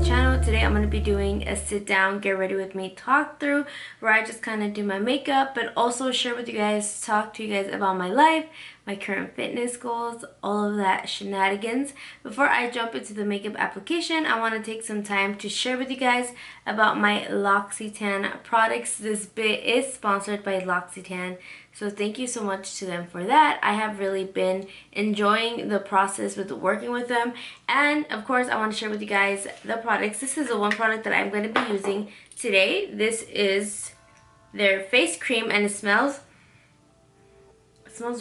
channel. Today I'm going to be doing a sit down, get ready with me talk through where I just kind of do my makeup, but also share with you guys, talk to you guys about my life, my current fitness goals, all of that shenanigans. Before I jump into the makeup application, I want to take some time to share with you guys about my L'Occitane products. This bit is sponsored by L'Occitane, so thank you so much to them for that. I have really been enjoying the process with working with them, and of course I want to share with you guys the products. This is the one product that I'm going to be using today. This is their face cream, and it smells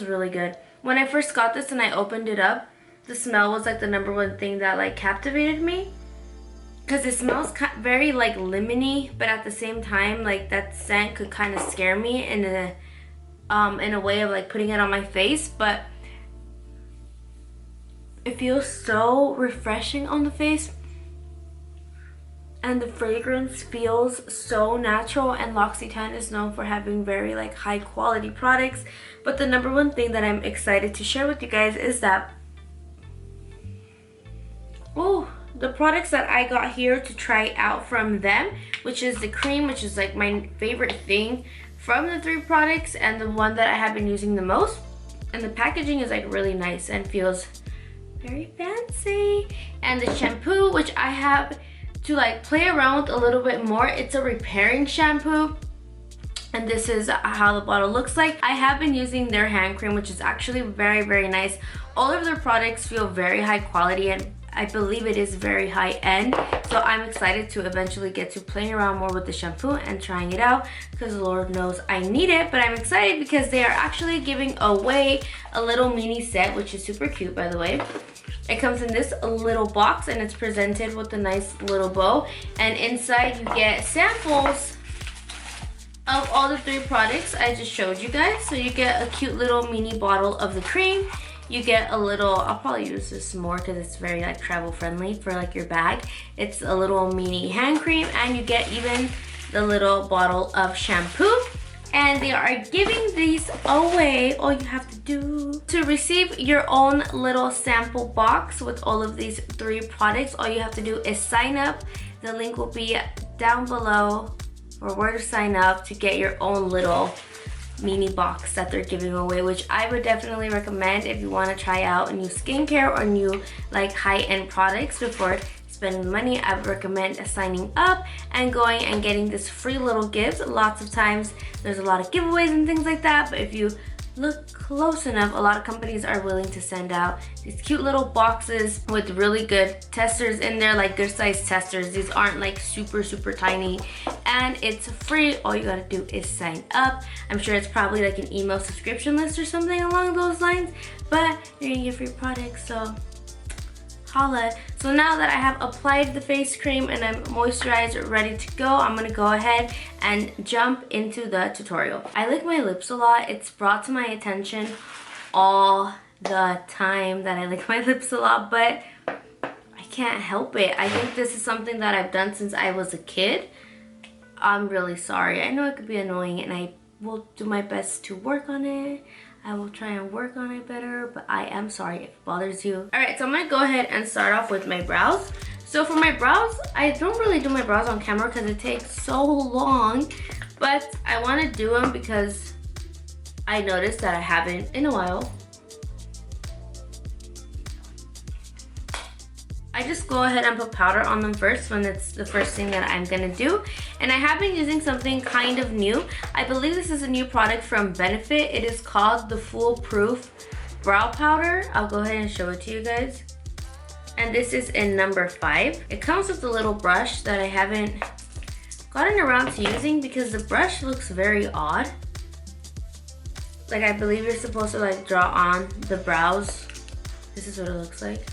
really good. When I first got this and I opened it up, the smell was like the number one thing that like captivated me, because it smells very like lemony, but at the same time like that scent could kind of scare me in a way of like putting it on my face, but it feels so refreshing on the face. And the fragrance feels so natural, and L'Occitane is known for having very like high quality products. But the number one thing that I'm excited to share with you guys is that the products that I got here to try out from them, which is the cream, which is like my favorite thing from the three products and the one that I have been using the most. And the packaging is like really nice and feels very fancy. And the shampoo, which I have to like play around with a little bit more. It's a repairing shampoo, and this is how the bottle looks like. I have been using their hand cream, which is actually very nice. All of their products feel very high quality, and I believe it is very high end, so I'm excited to eventually get to playing around more with the shampoo and trying it out, because Lord knows I need it. But I'm excited because they are actually giving away a little mini set, which is super cute, by the way. It comes in this little box, and it's presented with a nice little bow, and inside you get samples of all the three products I just showed you guys. So you get a cute little mini bottle of the cream. You get a little, I'll probably use this more because it's very like travel friendly for like your bag. It's a little mini hand cream, and you get even the little bottle of shampoo. And they are giving these away. All you have to do to receive your own little sample box with all of these three products, all you have to do is sign up. The link will be down below for where to sign up to get your own little mini box that they're giving away, which I would definitely recommend if you want to try out new skincare or new like high-end products before spending money. I would recommend signing up and going and getting this free little gift. Lots of times there's a lot of giveaways and things like that, but if you look close enough, a lot of companies are willing to send out these cute little boxes with really good testers in there, like good size testers. These aren't like super tiny, and it's free. All you gotta do is sign up. I'm sure it's probably like an email subscription list or something along those lines, but you're gonna get free products, so holla. So now that I have applied the face cream and I'm moisturized, ready to go, I'm gonna go ahead and jump into the tutorial. I lick my lips a lot. It's brought to my attention all the time that I lick my lips a lot, but I can't help it. I think this is something that I've done since I was a kid. I'm really sorry. I know it could be annoying, and I will do my best to work on it. I will try and work on it better, but I am sorry if it bothers you. Alright, so I'm going to go ahead and start off with my brows. So for my brows, I don't really do my brows on camera because it takes so long, but I want to do them because I noticed that I haven't in a while. I just go ahead and put powder on them first when it's the first thing that I'm gonna do. And I have been using something kind of new. I believe this is a new product from Benefit. It is called the Foolproof Brow Powder. I'll go ahead and show it to you guys. And this is in number 5. It comes with a little brush that I haven't gotten around to using because the brush looks very odd. Like, I believe you're supposed to like draw on the brows. This is what it looks like.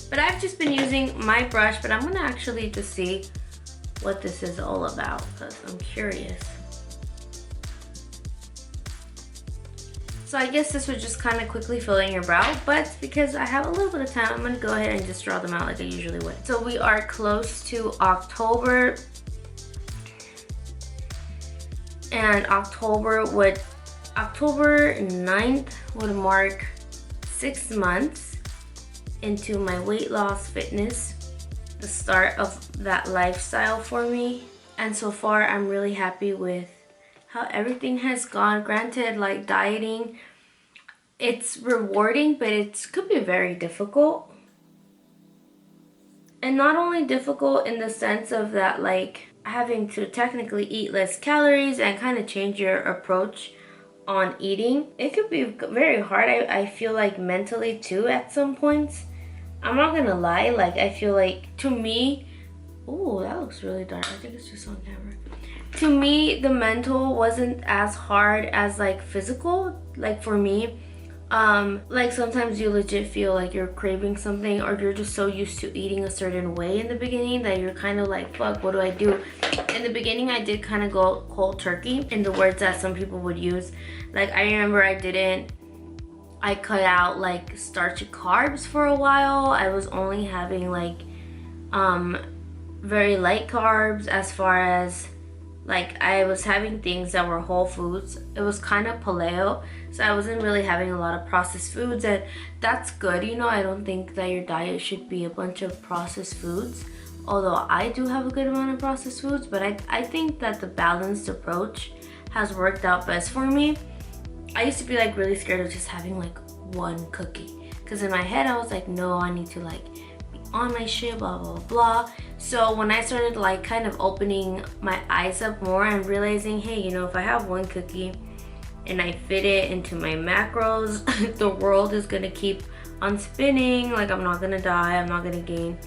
But I've just been using my brush, but I'm gonna actually just see what this is all about because I'm curious. So I guess this would just kind of quickly fill in your brow, but because I have a little bit of time, I'm gonna go ahead and just draw them out like I usually would. So we are close to October, and October 9th would mark 6 months into my weight loss fitness the start of that lifestyle for me. And so far, I'm really happy with how everything has gone. Granted, like dieting, it's rewarding, but it could be very difficult. And not only difficult in the sense of that, like having to technically eat less calories and kind of change your approach on eating. It could be very hard, I feel like, mentally too at some points. I'm not gonna lie, like I feel like, to me, oh, that looks really dark. I think it's just on camera. To me, the mental wasn't as hard as like physical. Like for me, like sometimes you legit feel like you're craving something, or you're just so used to eating a certain way in the beginning that you're kind of like, fuck, what do I do? In the beginning, I did kind of go cold turkey, in the words that some people would use. Like I remember I cut out like starchy carbs for a while. I was only having like very light carbs, as far as like I was having things that were whole foods. It was kind of paleo, so I wasn't really having a lot of processed foods, and that's good. You know, I don't think that your diet should be a bunch of processed foods, although I do have a good amount of processed foods, but I think that the balanced approach has worked out best for me. I used to be like really scared of just having like one cookie, because in my head I was like, no, I need to like be on my shit, blah blah blah. So when I started like kind of opening my eyes up more and realizing, hey, you know, if I have one cookie and I fit it into my macros, the world is gonna keep on spinning. Like I'm not gonna die, I'm not gonna gain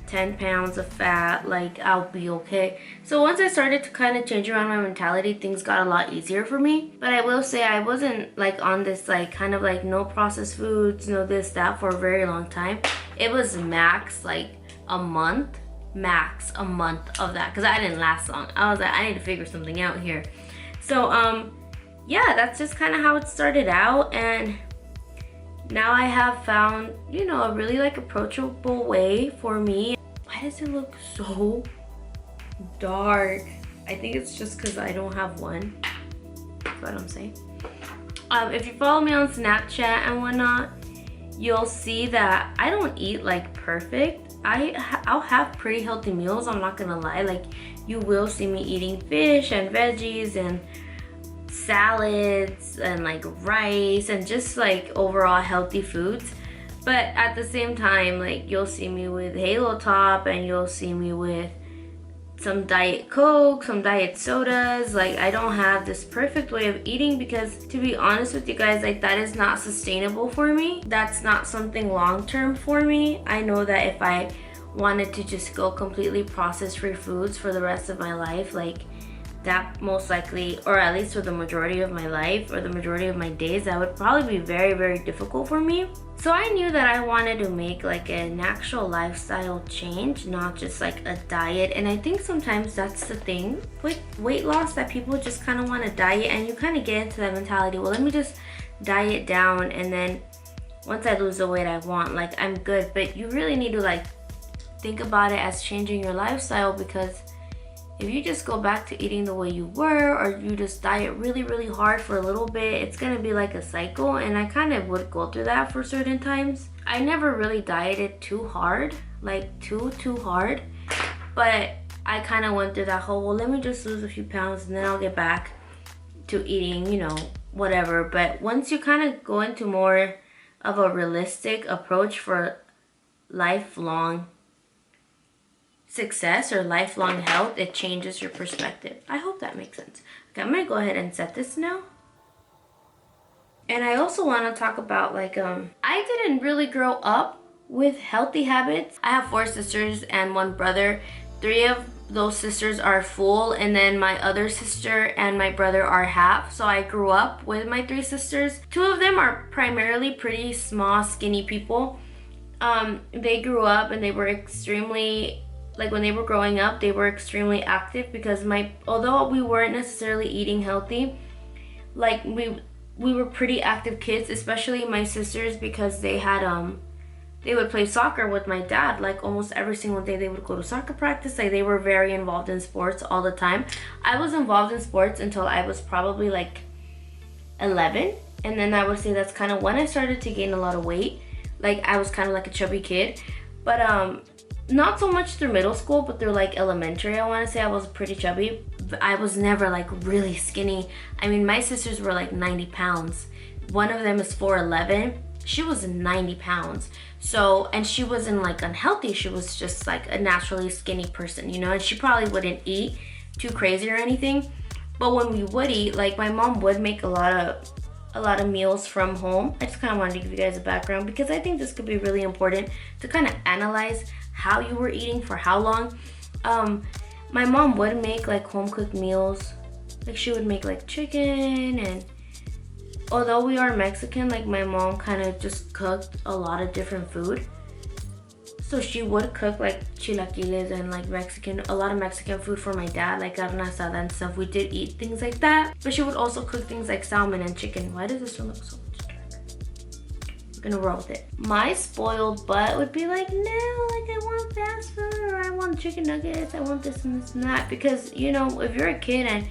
10 pounds of fat, like I'll be okay. So once I started to kind of change around my mentality, things got a lot easier for me. But I will say I wasn't like on this like kind of like no processed foods, no this, that for a very long time. It was max like a month of that, because I didn't last long. I was like, I need to figure something out here. So yeah, that's just kind of how it started out, and now I have found, you know, a really like approachable way for me. Why does it look so dark? I think it's just because I don't have one. That's what I'm saying. If you follow me on Snapchat and whatnot, you'll see that I don't eat like perfect. I'll have pretty healthy meals, I'm not gonna lie. Like you will see me eating fish and veggies and salads and like rice and just like overall healthy foods. But at the same time, like you'll see me with Halo Top, and you'll see me with some Diet Coke, some diet sodas. Like I don't have this perfect way of eating, because to be honest with you guys, like that is not sustainable for me. That's not something long-term for me. I know that if I wanted to just go completely processed-free foods for the rest of my life, like that most likely, or at least for the majority of my life or the majority of my days, that would probably be very, very difficult for me. So I knew that I wanted to make like an actual lifestyle change, not just like a diet. And I think sometimes that's the thing with weight loss, that people just kind of want to diet, and you kind of get into that mentality, well, let me just diet down, and then once I lose the weight I want, like I'm good. But you really need to like think about it as changing your lifestyle, because if you just go back to eating the way you were, or you just diet really, really hard for a little bit, it's gonna be like a cycle. And I kind of would go through that for certain times. I never really dieted too hard, like too hard. But I kind of went through that whole, well, let me just lose a few pounds and then I'll get back to eating, you know, whatever. But once you kind of go into more of a realistic approach for lifelong success or lifelong health, it changes your perspective. I hope that makes sense. Okay, I'm gonna go ahead and set this now. And I also want to talk about like I didn't really grow up with healthy habits. I have 4 sisters and 1 brother. 3 of those sisters are full, and then my other sister and my brother are half. So I grew up with my 3 sisters. 2 of them are primarily pretty small, skinny people. They grew up and they were extremely, like when they were growing up, they were extremely active, because although we weren't necessarily eating healthy, like we were pretty active kids, especially my sisters, because they had they would play soccer with my dad. Like almost every single day they would go to soccer practice. Like they were very involved in sports all the time. I was involved in sports until I was probably like 11, and then I would say that's kind of when I started to gain a lot of weight. Like I was kind of like a chubby kid, but not so much through middle school, but through like elementary, I want to say I was pretty chubby. But I was never like really skinny. I mean, my sisters were like 90 pounds. One of them is 4'11". She was 90 pounds. So, and she wasn't like unhealthy. She was just like a naturally skinny person, you know, and she probably wouldn't eat too crazy or anything. But when we would eat, like my mom would make a lot of meals from home. I just kind of wanted to give you guys a background because I think this could be really important to kind of analyze how you were eating for how long. My mom would make like home cooked meals. Like she would make like chicken, and although we are Mexican, like my mom kind of just cooked a lot of different food. So she would cook like chilaquiles and like a lot of Mexican food for my dad, like carne asada and stuff. We did eat things like that, but she would also cook things like salmon and chicken. Why does this one look so much darker? We're gonna roll with it. My spoiled butt would be like, no, like I want fast food, or I want chicken nuggets, I want this and this and that. Because, you know, if you're a kid and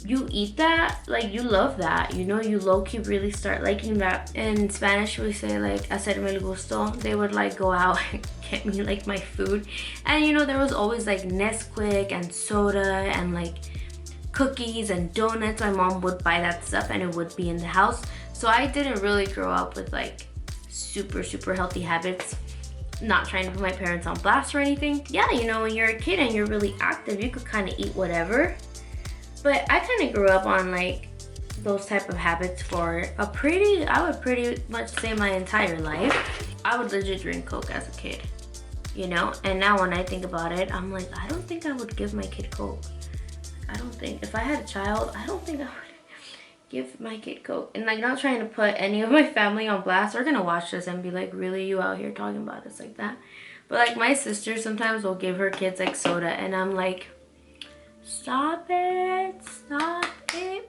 you eat that, like you love that, you know, you low-key really start liking that. In Spanish we say like hacerme el gusto. They would like go out and get me like my food, and you know, there was always like Nesquik and soda and like cookies and donuts. My mom would buy that stuff and it would be in the house. So I didn't really grow up with like super healthy habits. Not trying to put my parents on blast or anything. Yeah, you know, when you're a kid and you're really active, you could kind of eat whatever. But I kind of grew up on like those type of habits for I would pretty much say my entire life. I would legit drink Coke as a kid, you know? And now when I think about it, I'm like, I don't think I would give my kid Coke. I don't think, if I had a child, I don't think I would give my kid Coke. And like, not trying to put any of my family on blast. They're gonna watch this and be like, really, you out here talking about us like that? But like my sister sometimes will give her kids like soda, and I'm like, stop it,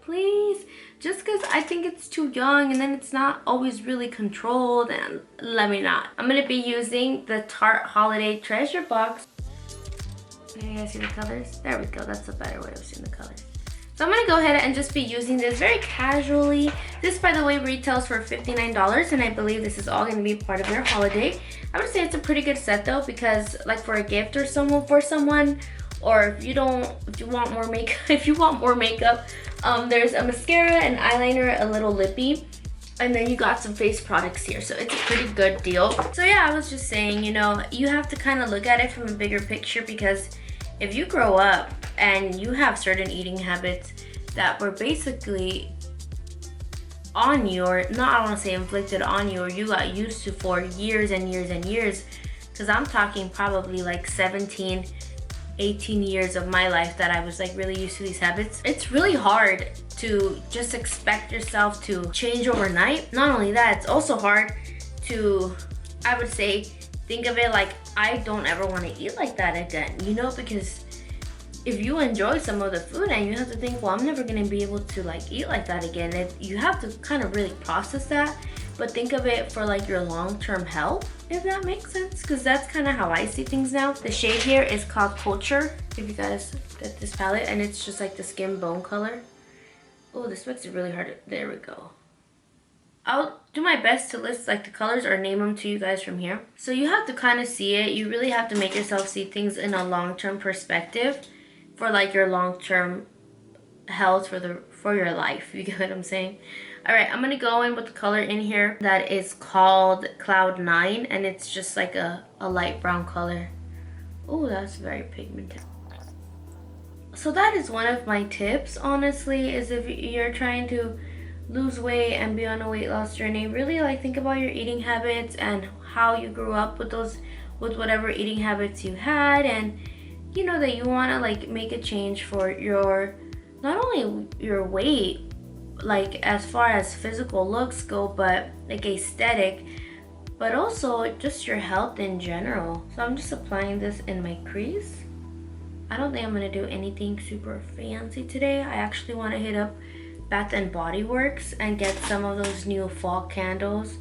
please. Just because I think it's too young, and then it's not always really controlled, and let me not. I'm gonna be using the Tarte Holiday Treasure Box. Can you guys see the colors? There we go, that's a better way of seeing the colors. So I'm gonna go ahead and just be using this very casually. This, by the way, retails for $59, and I believe this is all gonna be part of their holiday. I would say it's a pretty good set though, because like for a gift or someone, or if you want more makeup, there's a mascara, an eyeliner, a little lippy, and then you got some face products here. So it's a pretty good deal. So yeah, I was just saying, you know, you have to kind of look at it from a bigger picture, because if you grow up and you have certain eating habits that were basically on you, or not, I want to say inflicted on you, or you got used to for years and years and years, because I'm talking probably like 17, 18 years of my life that I was like really used to these habits. It's really hard to just expect yourself to change overnight. Not only that, it's also hard to, I would say, think of it like, I don't ever want to eat like that again, you know, because if you enjoy some of the food and you have to think, well, I'm never going to be able to like eat like that again, you have to kind of really process that. But think of it for like your long-term health, if that makes sense, because that's kind of how I see things now. The shade here is called Culture, if you guys get this palette, and it's just like the skin bone color. Oh, this makes it really hard. There we go. I'll do my best to list like the colors or name them to you guys from here. So you have to kind of see it. You really have to make yourself see things in a long-term perspective for like your long-term health for your life. You get what I'm saying? All right, I'm gonna go in with the color in here that is called Cloud 9, and it's just like a light brown color. Oh, that's very pigmented. So that is one of my tips, honestly, is if you're trying to lose weight and be on a weight loss journey, really like think about your eating habits and how you grew up with whatever eating habits you had, and you know that you want to like make a change for your, not only your weight, like as far as physical looks go, but like aesthetic, but also just your health in general. So I'm just applying this in my crease. I don't think I'm gonna do anything super fancy today. I actually want to hit up Bath and Body Works and get some of those new fall candles.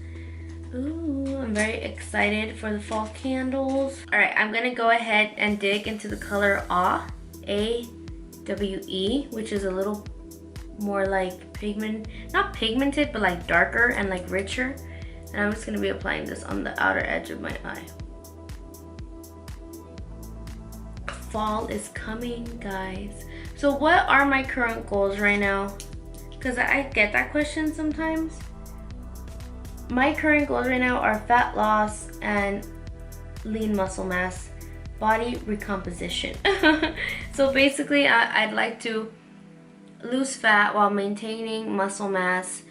Ooh, I'm very excited for the fall candles. All right, I'm gonna go ahead and dig into the color Awe, A-W-E, which is a little more like not pigmented, but like darker and like richer. And I'm just gonna be applying this on the outer edge of my eye. fall is coming, guys. So what are my current goals right now? Because I get that question sometimes. My current goals right now are fat loss and lean muscle mass, body recomposition. So basically, I'd like to lose fat while maintaining muscle mass,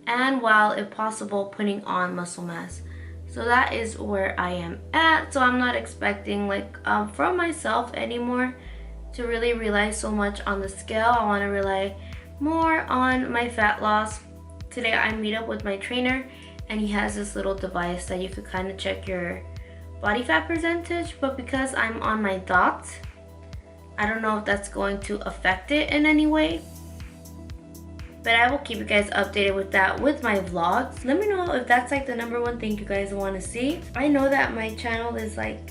and while, if possible, putting on muscle mass. So that is where I am at. So I'm not expecting like from myself anymore to really rely so much on the scale. I want to rely more on my fat loss. Today I meet up with my trainer, and he has this little device that you could kind of check your body fat percentage, but because I'm on my dots, I don't know if that's going to affect it in any way. But I will keep you guys updated with that with my vlogs. Let me know if that's like the #1 thing you guys want to see. I know that my channel is like,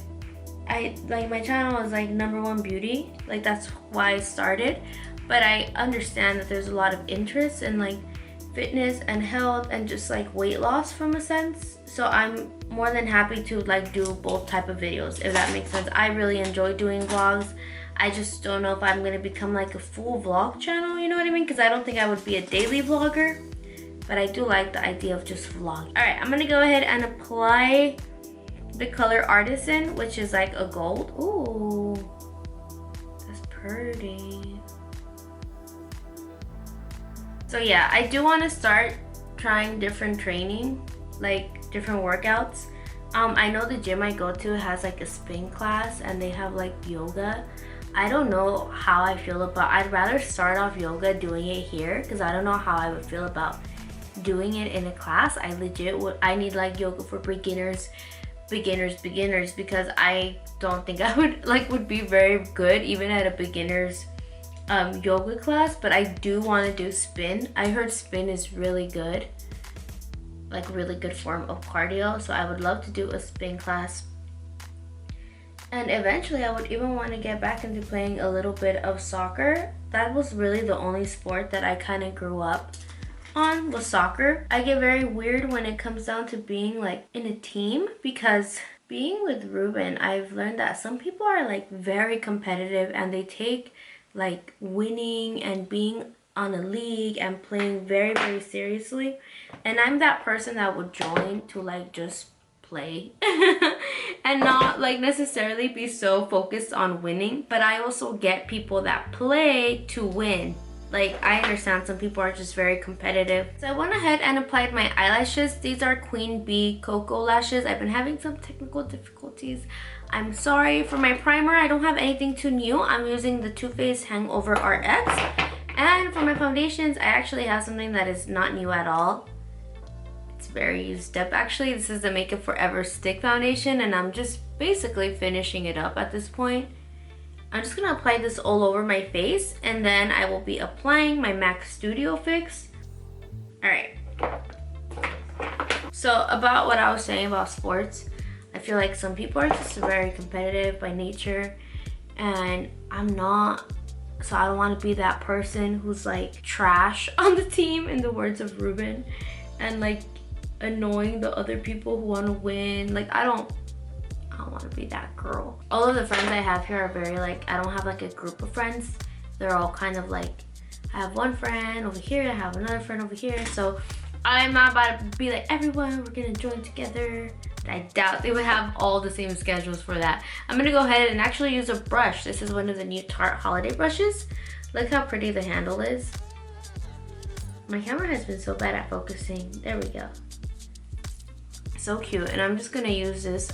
my channel is like #1 beauty. Like that's why I started. But I understand that there's a lot of interest in like fitness and health and just like weight loss from a sense. So I'm more than happy to like do both type of videos, if that makes sense. I really enjoy doing vlogs. I just don't know if I'm gonna become like a full vlog channel, you know what I mean? Because I don't think I would be a daily vlogger, but I do like the idea of just vlogging. All right, I'm gonna go ahead and apply the color Artisan, which is like a gold. Ooh, that's pretty. So yeah, I do want to start trying different training, like different workouts. I know the gym I go to has like a spin class, and they have like yoga. I don't know how I feel about, I'd rather start off yoga doing it here, because I don't know how I would feel about doing it in a class. I legit would, I need like yoga for beginners, because I don't think I would be very good even at a beginner's yoga class. But I do want to do spin. I heard spin is really good, like really good form of cardio, so I would love to do a spin class. And eventually I would even want to get back into playing a little bit of soccer. That was really the only sport that I kind of grew up on, was soccer. I get very weird when it comes down to being like in a team, because being with Ruben, I've learned that some people are like very competitive, and they take like winning and being on a league and playing very, very seriously. And I'm that person that would join to like just play and not like necessarily be so focused on winning. But I also get people that play to win. Like, I understand some people are just very competitive. So I went ahead and applied my eyelashes. These are Queen Bee Cocoa lashes. I've been having some technical difficulties. I'm sorry. For my primer, I don't have anything too new. I'm using the Too Faced Hangover RX. And for my foundations, I actually have something that is not new at all. It's very used up. Actually, this is the Makeup Forever Stick Foundation, and I'm just basically finishing it up at this point. I'm just gonna apply this all over my face, and then I will be applying my MAC Studio Fix. All right. So about what I was saying about sports, I feel like some people are just very competitive by nature, and I'm not. So I don't want to be that person who's like trash on the team, in the words of Ruben, and like annoying the other people who want to win. Like, I don't want to be that girl. All of the friends I have here are very like, I don't have like a group of friends. They're all kind of like, I have one friend over here, I have another friend over here. So I'm not about to be like, everyone, we're gonna join together. I doubt they would have all the same schedules for that. I'm gonna go ahead and actually use a brush. This is one of the new Tarte holiday brushes. Look how pretty the handle is. My camera has been so bad at focusing. There we go. So cute. And I'm just gonna use this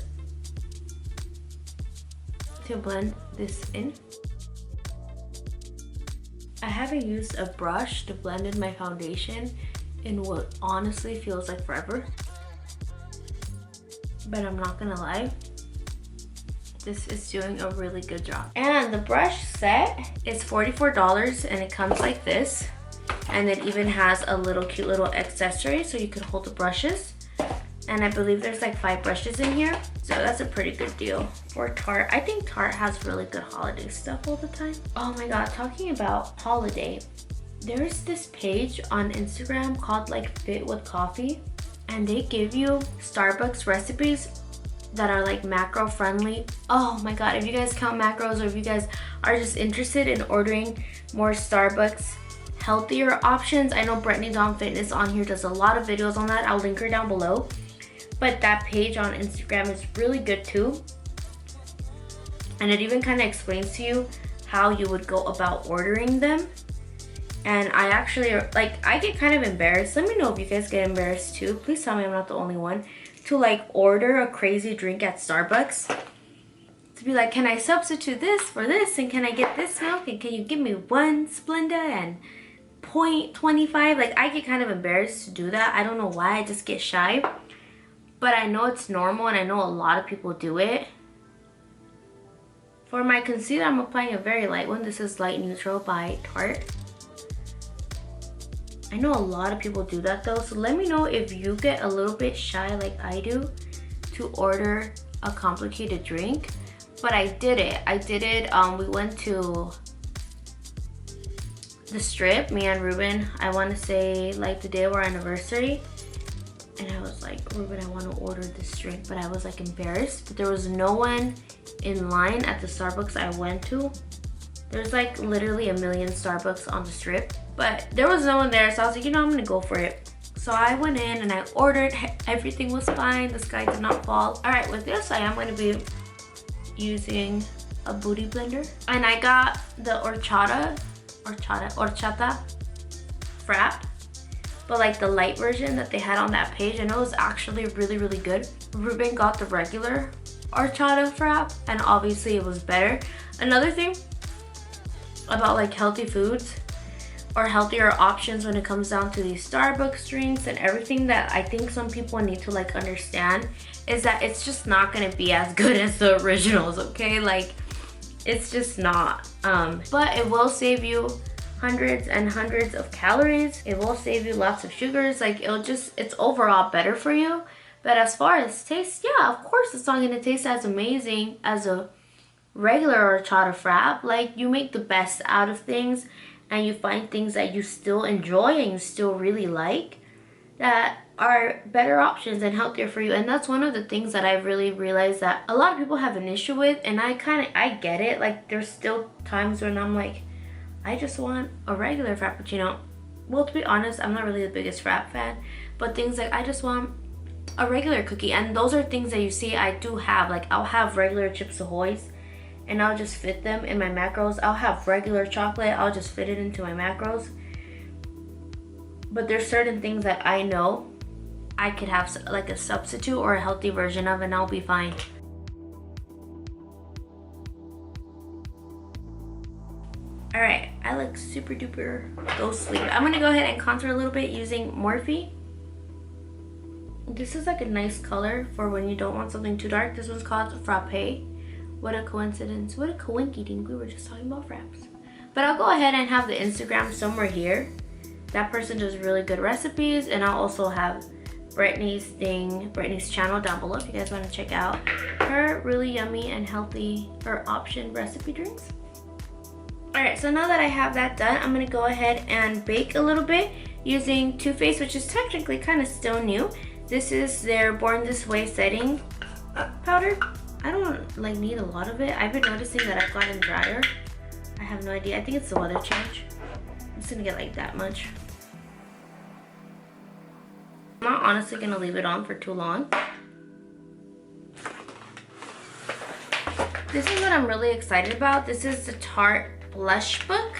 to blend this in. I haven't used a brush to blend in my foundation in what honestly feels like forever. But I'm not gonna lie, this is doing a really good job. And the brush set is $44, and it comes like this. And it even has a little cute little accessory so you could hold the brushes. And I believe there's like 5 brushes in here. So that's a pretty good deal for Tarte. I think Tarte has really good holiday stuff all the time. Oh my god, talking about holiday, there's this page on Instagram called like Fit with Coffee, and they give you Starbucks recipes that are like macro friendly. Oh my god, if you guys count macros, or if you guys are just interested in ordering more Starbucks healthier options, I know Brittany Dawn Fitness on here does a lot of videos on that. I'll link her down below. But that page on Instagram is really good too. And it even kind of explains to you how you would go about ordering them. And I actually, like, I get kind of embarrassed. Let me know if you guys get embarrassed too. Please tell me I'm not the only one. To like order a crazy drink at Starbucks. To be like, can I substitute this for this? And can I get this milk? And can you give me one Splenda and 0.25? Like, I get kind of embarrassed to do that. I don't know why, I just get shy. But I know it's normal and I know a lot of people do it. For my concealer, I'm applying a very light one. This is Light Neutral by Tartes. I know a lot of people do that though, so let me know if you get a little bit shy like I do to order a complicated drink. But I did it. We went to the Strip, me and Ruben, I want to say like the day of our anniversary. And I was like, Ruben, I want to order this drink, but I was like embarrassed. But there was no one in line at the Starbucks I went to. There's like literally a million Starbucks on the Strip, but there was no one there, so I was like, you know, I'm gonna go for it. So I went in and I ordered. Everything was fine. The sky did not fall. All right, with this, I am gonna be using a booty blender, and I got the horchata frap, but like the light version that they had on that page, and it was actually really, really good. Ruben got the regular horchata frap, and obviously it was better. Another thing about like healthy foods or healthier options when it comes down to these Starbucks drinks and everything, that I think some people need to like understand is that it's just not gonna be as good as the originals, okay? Like, it's just not. But it will save you hundreds and hundreds of calories. It will save you lots of sugars. Like, it's overall better for you. But as far as taste, yeah, of course it's not gonna taste as amazing as a regular horchata frap. Like, you make the best out of things, and you find things that you still enjoy and you still really like that are better options and healthier for you. And that's one of the things that I've really realized that a lot of people have an issue with, and I get it. Like, there's still times when I'm like, I just want a regular frappuccino. Well, to be honest, I'm not really the biggest frap fan, but things like I just want a regular cookie, and those are things that you see I do have. Like, I'll have regular Chips Ahoy's and I'll just fit them in my macros. I'll have regular chocolate, I'll just fit it into my macros. But there's certain things that I know I could have like a substitute or a healthy version of, and I'll be fine. All right, I look super duper ghostly. I'm gonna go ahead and contour a little bit using Morphe. This is like a nice color for when you don't want something too dark. This one's called Frappe. What a coincidence. What a coinky dink. We were just talking about fraps. But I'll go ahead and have the Instagram somewhere here. That person does really good recipes, and I'll also have Brittany's channel down below if you guys want to check out her really yummy and healthy option recipe drinks. Alright, so now that I have that done, I'm going to go ahead and bake a little bit using Too Faced, which is technically kind of still new. This is their Born This Way setting powder. I don't like need a lot of it. I've been noticing that I've gotten drier. I have no idea. I think it's the weather change. I'm just gonna get like that much. I'm not honestly gonna leave it on for too long. This is what I'm really excited about. This is the Tarte Blush Book,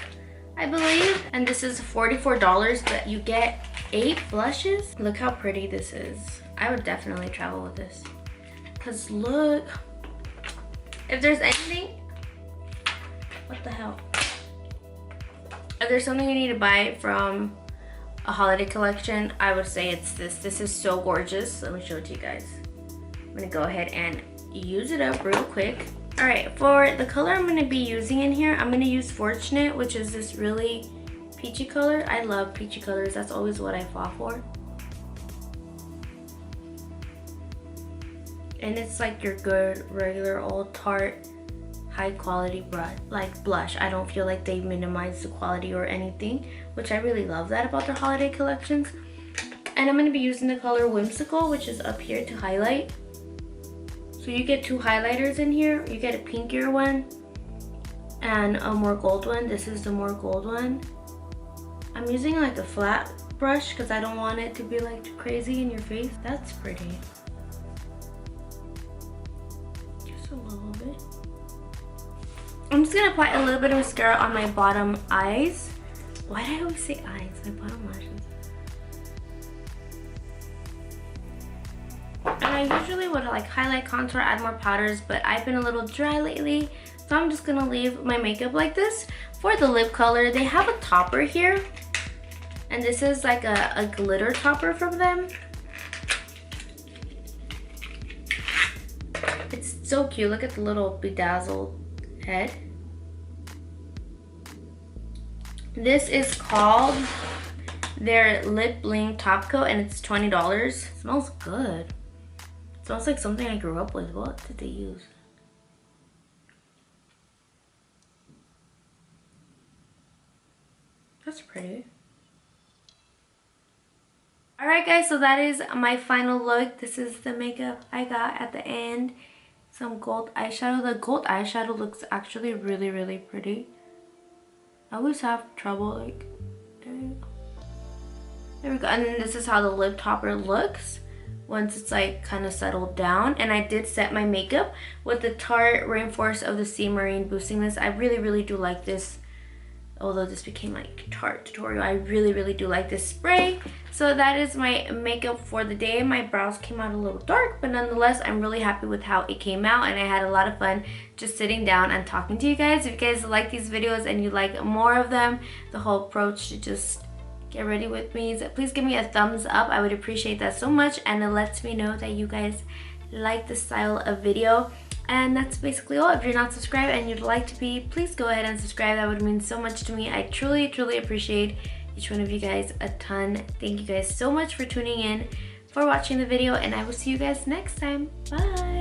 I believe. And this is $44, but you get 8 blushes. Look how pretty this is. I would definitely travel with this. Cause look, if there's anything, what the hell? If there's something you need to buy from a holiday collection, I would say it's this. This is so gorgeous. Let me show it to you guys. I'm gonna go ahead and use it up real quick. All right, for the color I'm gonna be using in here, I'm gonna use Fortunate, which is this really peachy color. I love peachy colors. That's always what I fall for. And it's like your good regular old Tarte high quality blush. I don't feel like they minimize the quality or anything, which I really love that about their holiday collections. And I'm going to be using the color Whimsical, which is up here to highlight. So So you get 2 highlighters in here. You get a pinkier one and a more gold one. This is the more gold one. I'm using like a flat brush because I don't want it to be like too crazy in your face. That's pretty. Just a little bit. I'm just gonna apply a little bit of mascara on my bottom eyes. Why did I always say eyes? My bottom lashes. And I usually would like highlight, contour, add more powders, but I've been a little dry lately, so I'm just gonna leave my makeup like this. For the lip color, they have a topper here, and this is like a glitter topper from them. It's so cute. Look at the little bedazzled head. This is called their Lip Bling Top Coat, and it's $20. It smells good. It smells like something I grew up with. What did they use? That's pretty. Alright guys, so that is my final look. This is the makeup I got at the end. Some gold eyeshadow. The gold eyeshadow looks actually really, really pretty. I always have trouble like, there we go. And then this is how the lip topper looks once it's like kind of settled down. And I did set my makeup with the Tarte Rainforest of the Sea Marine Boosting Mist. I really do like this. Although this became like Tarte tutorial, I really do like this spray. So that is my makeup for the day. My brows came out a little dark, but nonetheless, I'm really happy with how it came out, and I had a lot of fun just sitting down and talking to you guys. If you guys like these videos and you like more of them, the whole approach to just get ready with me, so please give me a thumbs up. I would appreciate that so much, and it lets me know that you guys like this style of video. And that's basically all. If you're not subscribed and you'd like to be, please go ahead and subscribe. That would mean so much to me. I truly appreciate each one of you guys a ton. Thank you guys so much for tuning in, for watching the video, and I will see you guys next time. Bye!